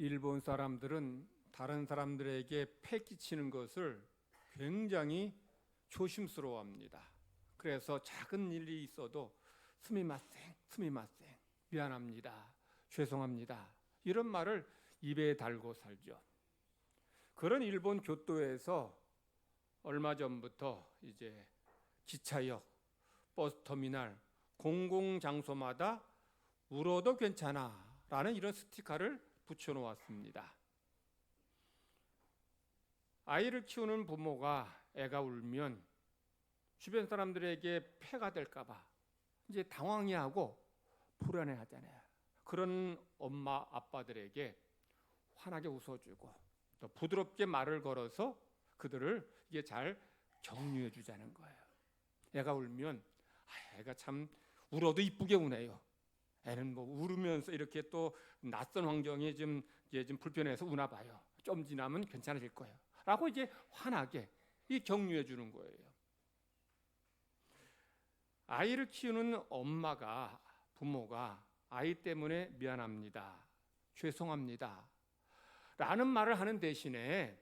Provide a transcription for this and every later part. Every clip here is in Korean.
일본 사람들은 다른 사람들에게 패 끼치는 것을 굉장히 조심스러워합니다. 그래서 작은 일이 있어도 스미마셍, 스미마셍, 미안합니다, 죄송합니다, 이런 말을 입에 달고 살죠. 그런 일본 교토에서 얼마 전부터 이제 기차역, 버스터미널, 공공장소마다 울어도 괜찮아 라는 이런 스티커를 붙여놓았습니다. 아이를 키우는 부모가 애가 울면 주변 사람들에게 폐가 될까봐 이제 당황해하고 불안해하잖아요. 그런 엄마 아빠들에게 환하게 웃어주고 또 부드럽게 말을 걸어서 그들을 이게 잘 격려해 주자는 거예요. 애가 울면 애가 참 울어도 이쁘게 우네요. 애는 뭐 울으면서 이렇게 또 낯선 환경이 좀 불편해서 우나 봐요. 좀 지나면 괜찮아질 거예요. 라고 이제 환하게 이 격려해 주는 거예요. 아이를 키우는 엄마가, 부모가 아이 때문에 미안합니다, 죄송합니다 라는 말을 하는 대신에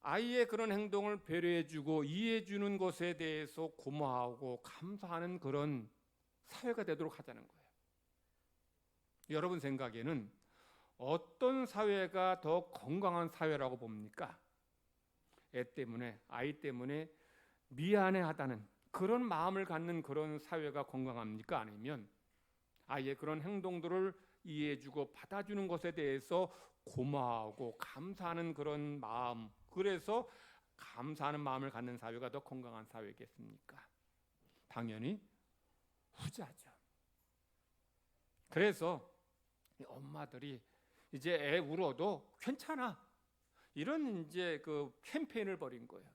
아이의 그런 행동을 배려해 주고 이해해 주는 것에 대해서 고마워하고 감사하는 그런 사회가 되도록 하자는 거예요. 여러분 생각에는 어떤 사회가 더 건강한 사회라고 봅니까? 애 때문에, 아이 때문에 미안해하다는 그런 마음을 갖는 그런 사회가 건강합니까? 아니면 아이의 그런 행동들을 이해해주고 받아주는 것에 대해서 고마워하고 감사하는 그런 마음, 그래서 감사하는 마음을 갖는 사회가 더 건강한 사회겠습니까? 당연히 후자죠. 그래서 엄마들이 이제 애 울어도 괜찮아, 이런 이제 그 캠페인을 벌인 거예요.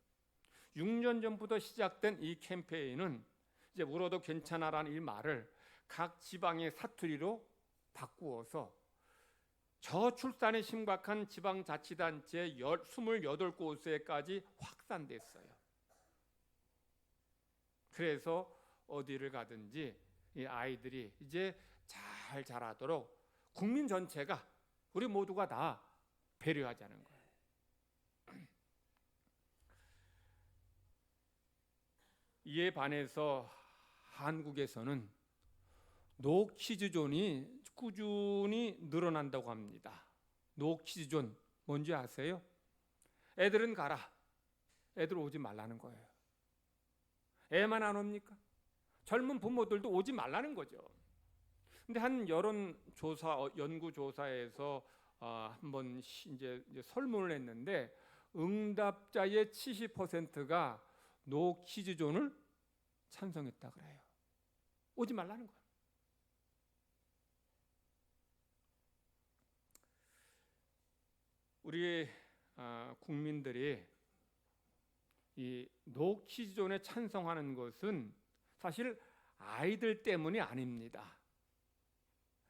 6년 전부터 시작된 이 캠페인은 이제 울어도 괜찮아라는 이 말을 각 지방의 사투리로 바꾸어서 저출산이 심각한 지방자치단체 28곳에까지 확산됐어요. 그래서 어디를 가든지 이 아이들이 이제 잘 자라도록 국민 전체가, 우리 모두가 다 배려하자는 거예요. 이에 반해서 한국에서는 노키즈존이 꾸준히 늘어난다고 합니다. 노키즈존 뭔지 아세요? 애들은 가라, 애들 오지 말라는 거예요. 애만 안 옵니까? 젊은 부모들도 오지 말라는 거죠. 근데 한 여론조사, 연구조사에서 한번 이제 설문을 했는데 응답자의 70%가 노키즈존을 찬성했다 그래요. 오지 말라는 거예요. 우리 국민들이 이 노키즈존에 찬성하는 것은 사실 아이들 때문이 아닙니다.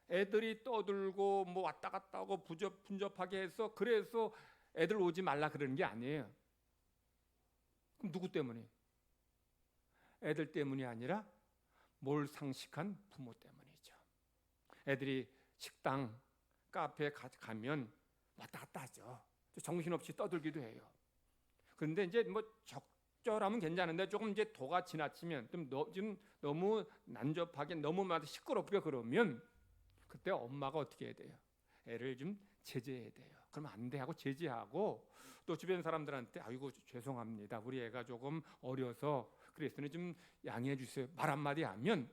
애들이 떠들고 뭐 왔다 갔다 하고 분접하게 해서 그래서 애들 오지 말라 그러는 게 아니에요. 그럼 누구 때문에? 애들 때문이 아니라 몰상식한 부모 때문이죠. 애들이 식당, 카페에 가면 왔다 갔다 하죠. 정신없이 떠들기도 해요. 그런데 이제 뭐 적절하면 괜찮은데 조금 이제 도가 지나치면 좀 너무 난접하게, 너무 시끄럽게 그러면 그때 엄마가 어떻게 해야 돼요? 애를 좀 제재해야 돼요. 그러면 안 돼 하고 제재하고, 또 주변 사람들한테 아이고 죄송합니다, 우리 애가 조금 어려서 그랬으니 좀 양해해 주세요, 말 한마디 하면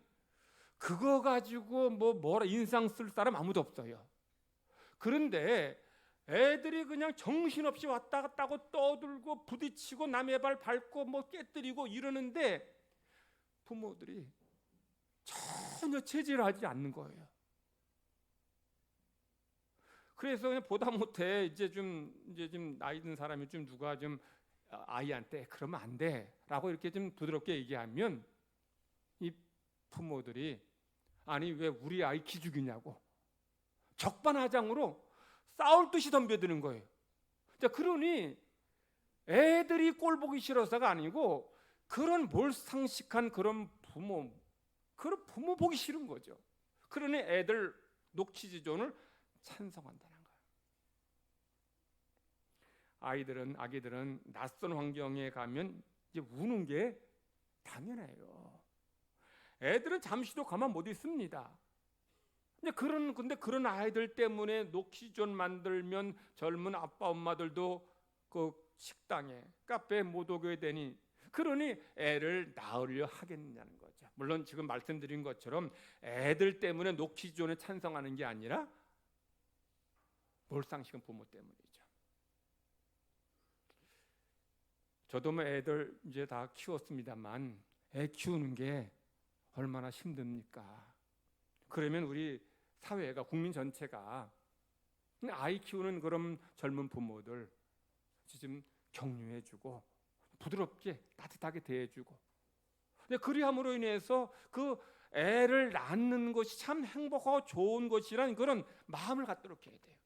그거 가지고 뭐라 인상 쓸 사람 아무도 없어요. 그런데 애들이 그냥 정신없이 왔다 갔다 하고 떠들고 부딪히고 남의 발 밟고 뭐 깨뜨리고 이러는데 부모들이 전혀 제지를 하지 않는 거예요. 그래서 그냥 보다 못해 이제 좀 나이 든 사람이 좀 누가 좀 아이한테 그러면 안 돼라고 이렇게 좀 부드럽게 얘기하면 이 부모들이 아니 왜 우리 아이 기죽이냐고 적반하장으로 싸울 듯이 덤벼드는 거예요. 자, 그러니 애들이 꼴 보기 싫어서가 아니고 그런 몰상식한 그런 부모 보기 싫은 거죠. 그러니 애들 노키즈존을 찬성한다는 거예요. 아기들은 낯선 환경에 가면 이제 우는 게 당연해요. 애들은 잠시도 가만 못 있습니다. 근데 그런 아이들 때문에 녹시존 만들면 젊은 아빠 엄마들도 그 식당에 카페에 못 오게 되니, 그러니 애를 낳으려 하겠냐는 거죠. 물론 지금 말씀드린 것처럼 애들 때문에 녹시존에 찬성하는 게 아니라 몰상식은 부모 때문이죠. 저도 뭐 애들 이제 다 키웠습니다만 애 키우는 게 얼마나 힘듭니까? 그러면 우리 사회가, 국민 전체가 아이 키우는 그런 젊은 부모들 좀 격려해주고 부드럽게 따뜻하게 대해주고, 그리함으로 인해서 그 애를 낳는 것이 참 행복하고 좋은 것이라는 그런 마음을 갖도록 해야 돼요.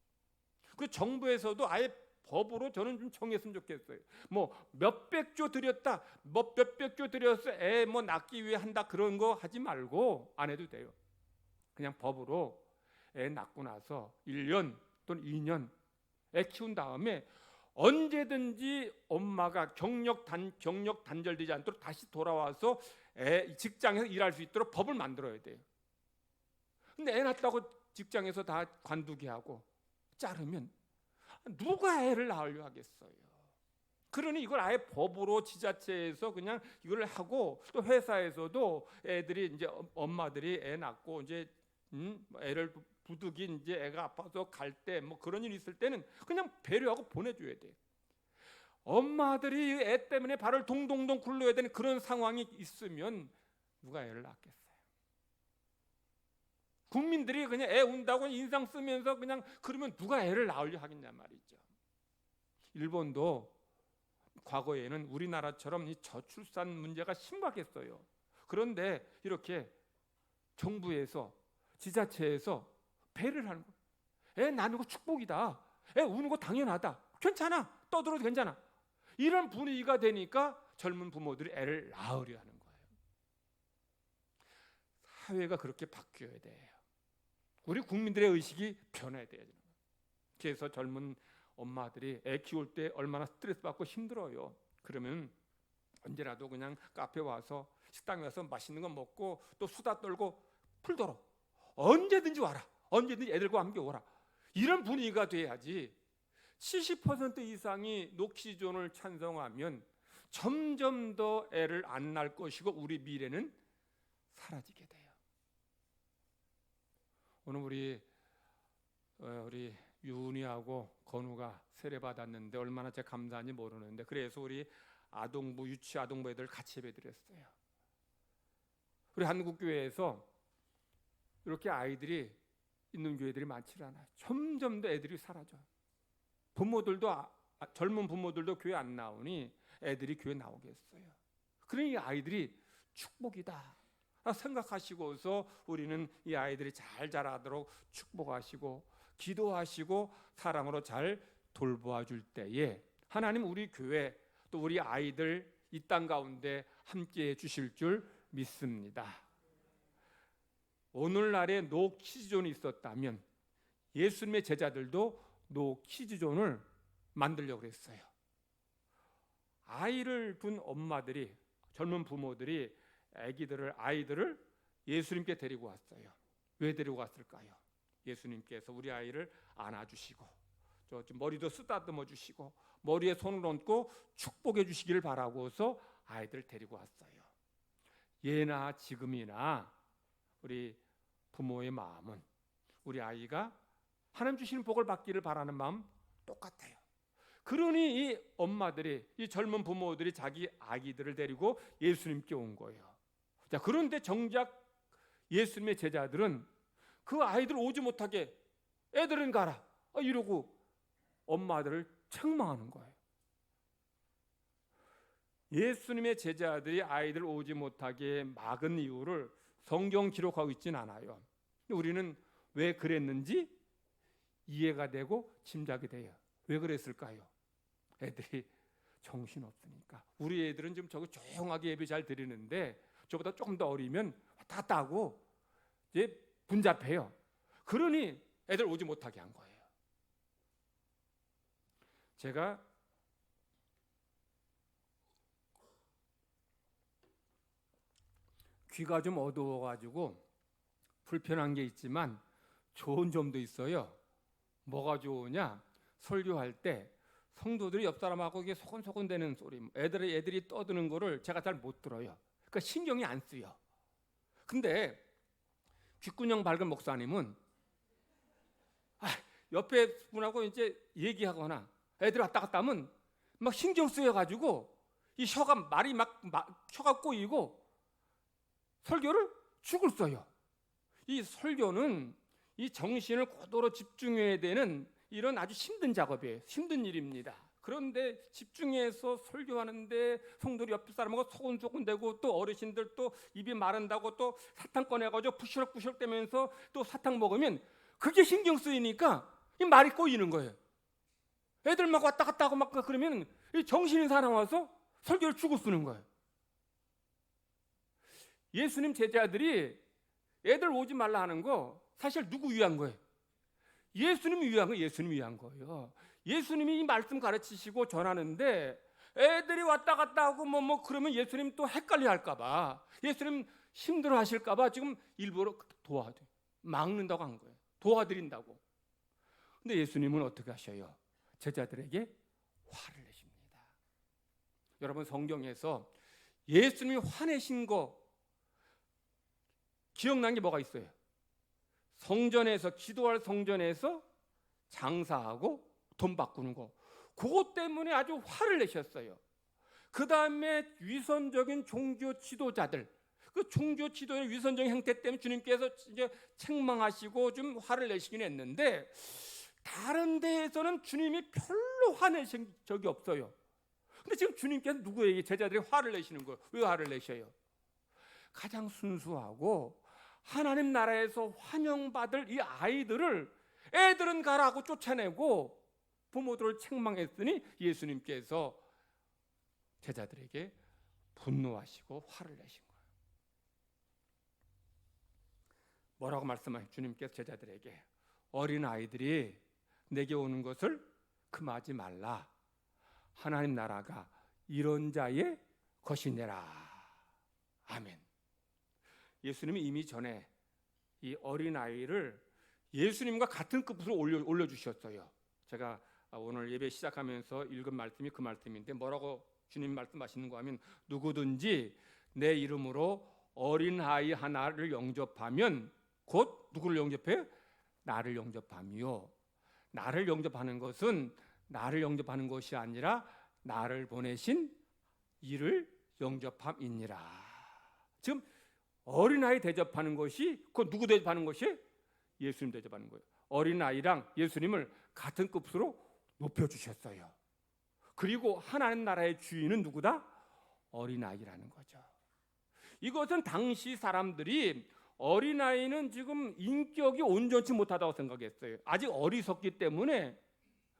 그 정부에서도 아예 법으로 저는 좀 정했으면 좋겠어요. 뭐 몇백조 들였다, 뭐 몇백조 들여서 애 뭐 낳기 위해 한다, 그런 거 하지 말고 안 해도 돼요. 그냥 법으로 애 낳고 나서 1년 또는 2년 애 키운 다음에 언제든지 엄마가 경력 단절되지 않도록 다시 돌아와서 직장에서 일할 수 있도록 법을 만들어야 돼요. 근데 애 낳았다고 직장에서 다 관두게 하고 자르면 누가 애를 낳으려 하겠어요? 그러니 이걸 아예 법으로 지자체에서 그냥 이걸 하고, 또 회사에서도 애들이 이제 엄마들이 애 낳고 이제 애를 부득이 이제 애가 아파서 갈 때 뭐 그런 일이 있을 때는 그냥 배려하고 보내줘야 돼요. 엄마들이 애 때문에 발을 동동동 굴러야 되는 그런 상황이 있으면 누가 애를 낳겠어요? 국민들이 그냥 애 운다고 인상 쓰면서 그냥 그러면 누가 애를 낳으려 하겠냐 말이죠. 일본도 과거에는 우리나라처럼 이 저출산 문제가 심각했어요. 그런데 이렇게 정부에서, 지자체에서 배려를 하는 거예요. 애 낳는 거 축복이다. 애 우는 거 당연하다. 괜찮아. 떠들어도 괜찮아. 이런 분위기가 되니까 젊은 부모들이 애를 낳으려 하는 거예요. 사회가 그렇게 바뀌어야 돼요. 우리 국민들의 의식이 변해야 돼요. 그래서 젊은 엄마들이 애 키울 때 얼마나 스트레스 받고 힘들어요. 그러면 언제라도 그냥 카페 와서, 식당에 와서 맛있는 거 먹고 또 수다 떨고 풀도록 언제든지 와라. 언제든지 애들과 함께 오라. 이런 분위기가 돼야지. 70% 이상이 녹시존을 찬성하면 점점 더 애를 안 낳을 것이고 우리 미래는 사라지게 돼요. 오늘 우리 유은이하고 건우가 세례 받았는데 얼마나 제가 감사한지 모르는데, 그래서 우리 아동부, 유치 아동부 애들 같이 예배드렸어요. 우리 한국교회에서 이렇게 아이들이 있는 교회들이 많지 않아요. 점점 더 애들이 사라져요. 부모들도 젊은 부모들도 교회 안 나오니 애들이 교회 나오겠어요. 그러니 아이들이 축복이다 생각하시고서 우리는 이 아이들이 잘 자라도록 축복하시고 기도하시고 사랑으로 잘 돌보아 줄 때에 하나님 우리 교회 또 우리 아이들 이 땅 가운데 함께해 주실 줄 믿습니다. 오늘날에 노키즈존이 있었다면 예수님의 제자들도 노키즈존을 만들려고 했어요. 아이를 둔 엄마들이, 젊은 부모들이 아이들을 예수님께 데리고 왔어요. 왜 데리고 왔을까요? 예수님께서 우리 아이를 안아주시고 머리도 쓰다듬어 주시고 머리에 손을 얹고 축복해 주시기를 바라고서 아이들 데리고 왔어요. 예나 지금이나 우리 부모의 마음은 우리 아이가 하나님 주시는 복을 받기를 바라는 마음 똑같아요. 그러니 이 엄마들이, 이 젊은 부모들이 자기 아기들을 데리고 예수님께 온 거예요. 자, 그런데 정작 예수님의 제자들은 그 아이들 오지 못하게 애들은 가라 이러고 엄마들을 책망하는 거예요. 예수님의 제자들이 아이들 오지 못하게 막은 이유를 성경 기록하고 있지는 않아요. 우리는 왜 그랬는지 이해가 되고 짐작이 돼요. 왜 그랬을까요? 애들이 정신없으니까. 우리 애들은 좀 저거 조용하게 예배 잘 드리는데 저보다 조금 더 어리면 다 따고 이제 분잡해요. 그러니 애들 오지 못하게 한 거예요. 제가 귀가 좀 어두워가지고 불편한 게 있지만 좋은 점도 있어요. 뭐가 좋으냐? 설교할 때 성도들이 옆 사람하고 이게 소곤소곤 되는 소리, 애들이 떠드는 거를 제가 잘 못 들어요. 그러니까 신경이 안 쓰여. 근데 귓구녕 밝은 목사님은 옆에 분하고 이제 얘기하거나 애들 왔다 갔다 하면 막 신경 쓰여가지고 이 말이 혀가 꼬이고 설교를 죽을 써요. 이 설교는 이 정신을 고도로 집중해야 되는 이런 아주 힘든 작업이에요. 힘든 일입니다. 그런데 집중해서 설교하는데 성도들 옆 사람하고 소곤소곤대고 또 어르신들 또 입이 마른다고 또 사탕 꺼내가지고 부시럭부시럭 대면서 또 사탕 먹으면 그게 신경 쓰이니까 이 말이 꼬이는 거예요. 애들 막 왔다 갔다 하고 막 그러면 이 정신이 사나워서 설교를 죽어 쓰는 거예요. 예수님 제자들이 애들 오지 말라 하는 거 사실 누구 위한 거예요? 예수님이 위한 거예요. 예수님이 위한 거예요. 예수님이 이 말씀 가르치시고 전하는데 애들이 왔다 갔다 하고 뭐 그러면 예수님 또 헷갈려 할까 봐, 예수님 힘들어 하실까 봐 지금 일부러 막는다고 한 거예요. 도와드린다고. 근데 예수님은 어떻게 하셔요? 제자들에게 화를 내십니다. 여러분, 성경에서 예수님이 화내신 거 기억난 게 뭐가 있어요? 성전에서, 기도할 성전에서 장사하고 돈 바꾸는 거, 그것 때문에 아주 화를 내셨어요. 그 다음에 위선적인 종교 지도자들, 그 종교 지도의 위선적인 형태 때문에 주님께서 이제 책망하시고 좀 화를 내시긴 했는데, 다른 데에서는 주님이 별로 화내신 적이 없어요. 근데 지금 주님께서 누구에게, 제자들이 화를 내시는 거예요? 왜 화를 내셔요? 가장 순수하고 하나님 나라에서 환영받을 이 아이들을 애들은 가라고 쫓아내고 부모들을 책망했으니 예수님께서 제자들에게 분노하시고 화를 내신 거예요. 뭐라고 말씀하신 주님께서 제자들에게, 어린 아이들이 내게 오는 것을 금하지 말라. 하나님 나라가 이런 자의 것이니라. 아멘. 예수님이 이미 전에 이 어린 아이를 예수님과 같은 급으로 올려주셨어요. 제가 오늘 예배 시작하면서 읽은 말씀이 그 말씀인데, 뭐라고 주님 말씀하시는가 하면, 누구든지 내 이름으로 어린 아이 하나를 영접하면 곧 누구를 영접해요? 나를 영접하며, 나를 영접하는 것은 나를 영접하는 것이 아니라 나를 보내신 이를 영접함이니라. 지금 어린아이 대접하는 것이, 그 누구 대접하는 것이? 예수님 대접하는 거예요. 어린아이랑 예수님을 같은 급으로 높여주셨어요. 그리고 하나님 나라의 주인은 누구다? 어린아이라는 거죠. 이것은 당시 사람들이 어린아이는 지금 인격이 온전치 못하다고 생각했어요. 아직 어리석기 때문에,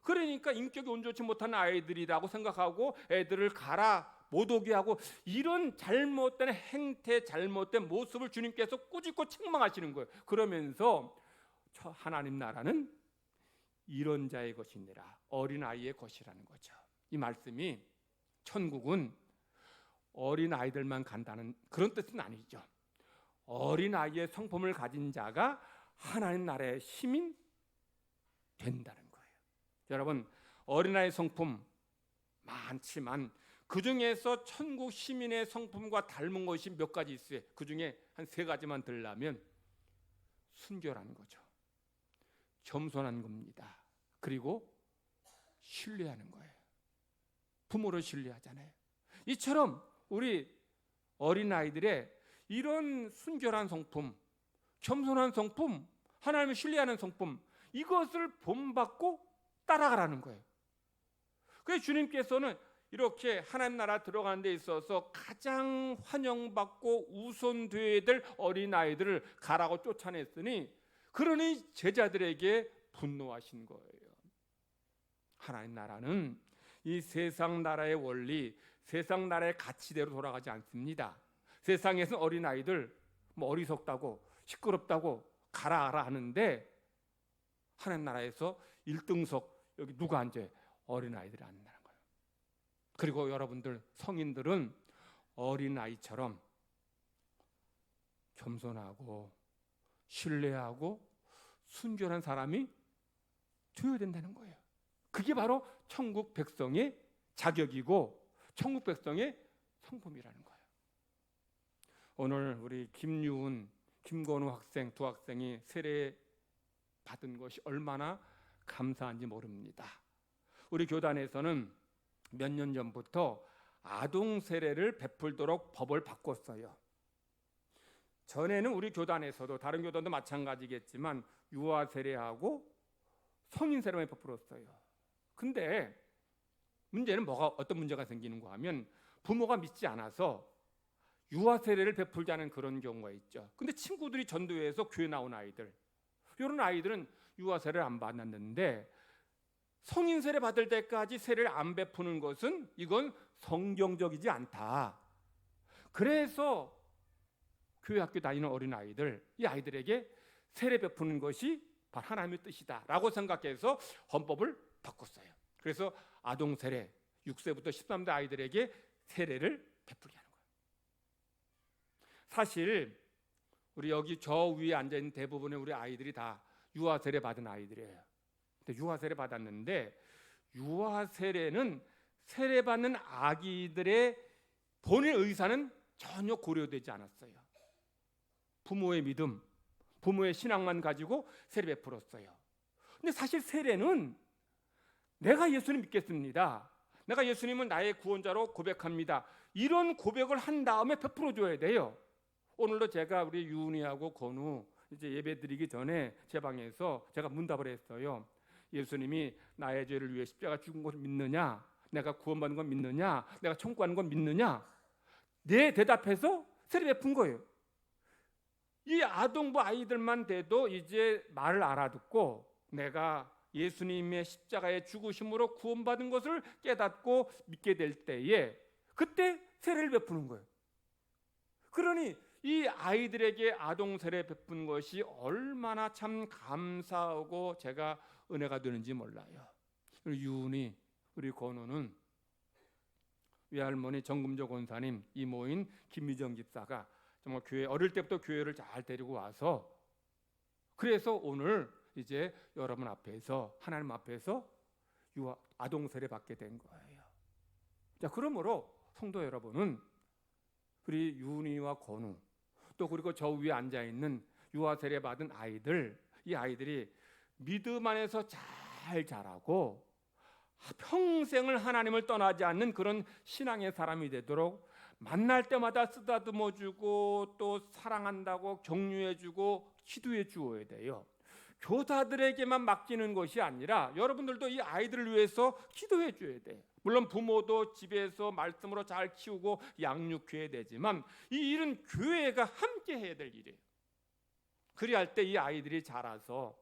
그러니까 인격이 온전치 못한 아이들이라고 생각하고 애들을 가라, 못 오게 하고, 이런 잘못된 행태, 잘못된 모습을 주님께서 꾸짖고 책망하시는 거예요. 그러면서 하나님 나라는 이런 자의 것이니라, 어린아이의 것이라는 거죠. 이 말씀이 천국은 어린아이들만 간다는 그런 뜻은 아니죠. 어린아이의 성품을 가진 자가 하나님 나라의 시민 된다는 거예요. 여러분, 어린아이 성품 많지만 그 중에서 천국 시민의 성품과 닮은 것이 몇 가지 있어요. 그 중에 한 3가지만 들라면, 순결한 거죠. 겸손한 겁니다. 그리고 신뢰하는 거예요. 부모를 신뢰하잖아요. 이처럼 우리 어린아이들의 이런 순결한 성품, 겸손한 성품, 하나님을 신뢰하는 성품, 이것을 본받고 따라가라는 거예요. 그래서 주님께서는 이렇게 하나님 나라 들어가는 데 있어서 가장 환영받고 우선되어야 될 어린아이들을 가라고 쫓아냈으니, 그러니 제자들에게 분노하신 거예요. 하나님 나라는 이 세상 나라의 원리, 세상 나라의 가치대로 돌아가지 않습니다. 세상에서 어린아이들 어리석다고 시끄럽다고 가라 하는데, 하나님 나라에서 1등석 여기 누가 앉아요? 어린아이들이 앉는다는 거예요. 그리고 여러분들 성인들은 어린아이처럼 겸손하고 신뢰하고 순결한 사람이 되어야 된다는 거예요. 그게 바로 천국 백성의 자격이고 천국 백성의 성품이라는 거예요. 오늘 우리 김유은, 김건우 학생 두 학생이 세례 받은 것이 얼마나 감사한지 모릅니다. 우리 교단에서는 몇 년 전부터 아동 세례를 베풀도록 법을 바꿨어요. 전에는 우리 교단에서도 다른 교단도 마찬가지겠지만 유아 세례하고 성인 세례만 베풀었어요. 근데 문제는 어떤 문제가 생기는가 하면 부모가 믿지 않아서 유아 세례를 베풀자는 그런 경우가 있죠. 근데 친구들이 전도회에서 교회 나온 아이들, 이런 아이들은 유아 세례를 안 받았는데 성인 세례 받을 때까지 세례를 안 베푸는 것은 이건 성경적이지 않다. 그래서 교회 학교 다니는 어린 아이들, 이 아이들에게 세례 베푸는 것이 바로 하나님의 뜻이다라고 생각해서 헌법을 바꿨어요. 그래서 아동 세례 6세부터 13세 아이들에게 세례를 베풀게 하는 거예요. 사실 우리 여기 저 위에 앉아 있는 대부분의 우리 아이들이 다 유아 세례 받은 아이들이에요. 근데 유아 세례 받았는데 유아 세례는 세례 받는 아기들의 본인의 의사는 전혀 고려되지 않았어요. 부모의 믿음, 부모의 신앙만 가지고 세례 베풀었어요. 근데 사실 세례는 내가 예수님 믿겠습니다, 내가 예수님은 나의 구원자로 고백합니다, 이런 고백을 한 다음에 베풀어 줘야 돼요. 오늘도 제가 우리 유은이하고 건우 이제 예배 드리기 전에 제 방에서 제가 문답을 했어요. 예수님이 나의 죄를 위해 십자가 죽은 것을 믿느냐, 내가 구원받는 건 믿느냐, 내가 천국 가는 건 믿느냐, 네 대답해서 세례 베푼 거예요. 이 아동부 아이들만 돼도 이제 말을 알아듣고 내가 예수님의 십자가의 죽으심으로 구원받은 것을 깨닫고 믿게 될 때에 그때 세례를 베푸는 거예요. 그러니 이 아이들에게 아동 세례 베푼 것이 얼마나 참 감사하고 제가 은혜가 되는지 몰라요. 우리 유은이, 우리 건우는 외할머니 정금조 권사님, 이모인 김미정 집사가 정말 교회 어릴 때부터 교회를 잘 데리고 와서 그래서 오늘 이제 여러분 앞에서 하나님 앞에서 아동 세례 받게 된 거예요. 자, 그러므로 성도 여러분은 우리 유은이와 건우 또 그리고 저 위에 앉아 있는 유아 세례 받은 아이들, 이 아이들이 믿음 안에서 잘 자라고 평생을 하나님을 떠나지 않는 그런 신앙의 사람이 되도록 만날 때마다 쓰다듬어 주고 또 사랑한다고 격려해 주고 기도해 주어야 돼요. 교사들에게만 맡기는 것이 아니라 여러분들도 이 아이들을 위해서 기도해 줘야 돼요. 물론 부모도 집에서 말씀으로 잘 키우고 양육해야 되지만 이 일은 교회가 함께 해야 될 일이에요. 그리할 때 이 아이들이 자라서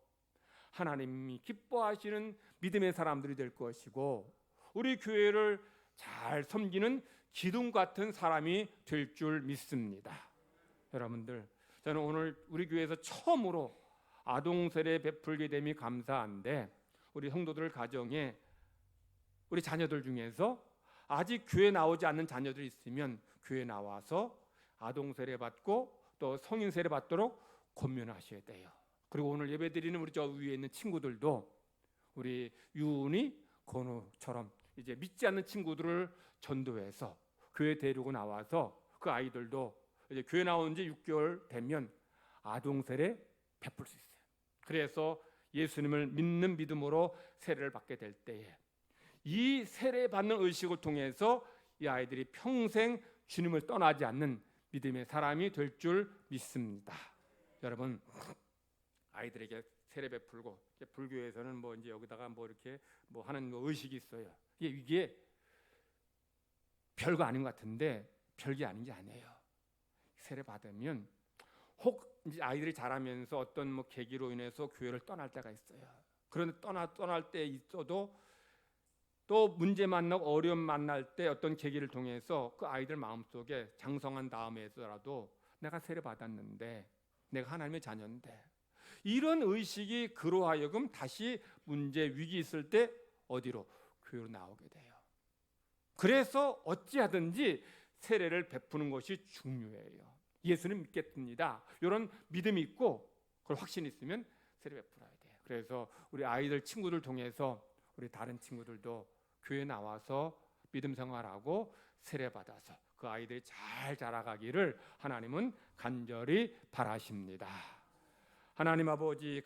하나님이 기뻐하시는 믿음의 사람들이 될 것이고 우리 교회를 잘 섬기는 기둥 같은 사람이 될 줄 믿습니다. 여러분들, 저는 오늘 우리 교회에서 처음으로 아동 세례 베풀게 됨이 감사한데 우리 성도들 가정에 우리 자녀들 중에서 아직 교회 나오지 않는 자녀들이 있으면 교회 나와서 아동 세례 받고 또 성인 세례 받도록 권면하셔야 돼요. 그리고 오늘 예배드리는 우리 저 위에 있는 친구들도 우리 유은이, 건우처럼 이제 믿지 않는 친구들을 전도해서 교회 데리고 나와서 그 아이들도 이제 교회 나온 지 6개월 되면 아동 세례 베풀 수 있어요. 그래서 예수님을 믿는 믿음으로 세례를 받게 될 때에 이 세례 받는 의식을 통해서 이 아이들이 평생 주님을 떠나지 않는 믿음의 사람이 될 줄 믿습니다. 여러분, 아이들에게 세례 베풀고 불교에서는 뭐 이제 여기다가 뭐 이렇게 뭐 하는 의식이 있어요. 이게 별거 아닌 것 같은데 별게 아닌 게 아니에요. 세례 받으면 혹 이제 아이들이 자라면서 어떤 뭐 계기로 인해서 교회를 떠날 때가 있어요. 그런데 떠날 때 있어도 또 문제 만나고 어려움 만날 때 어떤 계기를 통해서 그 아이들 마음속에 장성한 다음에서라도 내가 세례 받았는데 내가 하나님의 자녀인데 이런 의식이 그로 하여금 다시 문제 위기 있을 때 어디로? 교회로 나오게 돼요. 그래서 어찌하든지 세례를 베푸는 것이 중요해요. 예수는 믿겠습니다. 이런 믿음이 있고 그걸 확신이 있으면 세례 베풀어야 돼요. 그래서 우리 아이들 친구들 통해서 우리 다른 친구들도 교회 나와서 믿음 생활하고 세례 받아서 그 아이들이 잘 자라가기를 하나님은 간절히 바라십니다. 하나님 아버지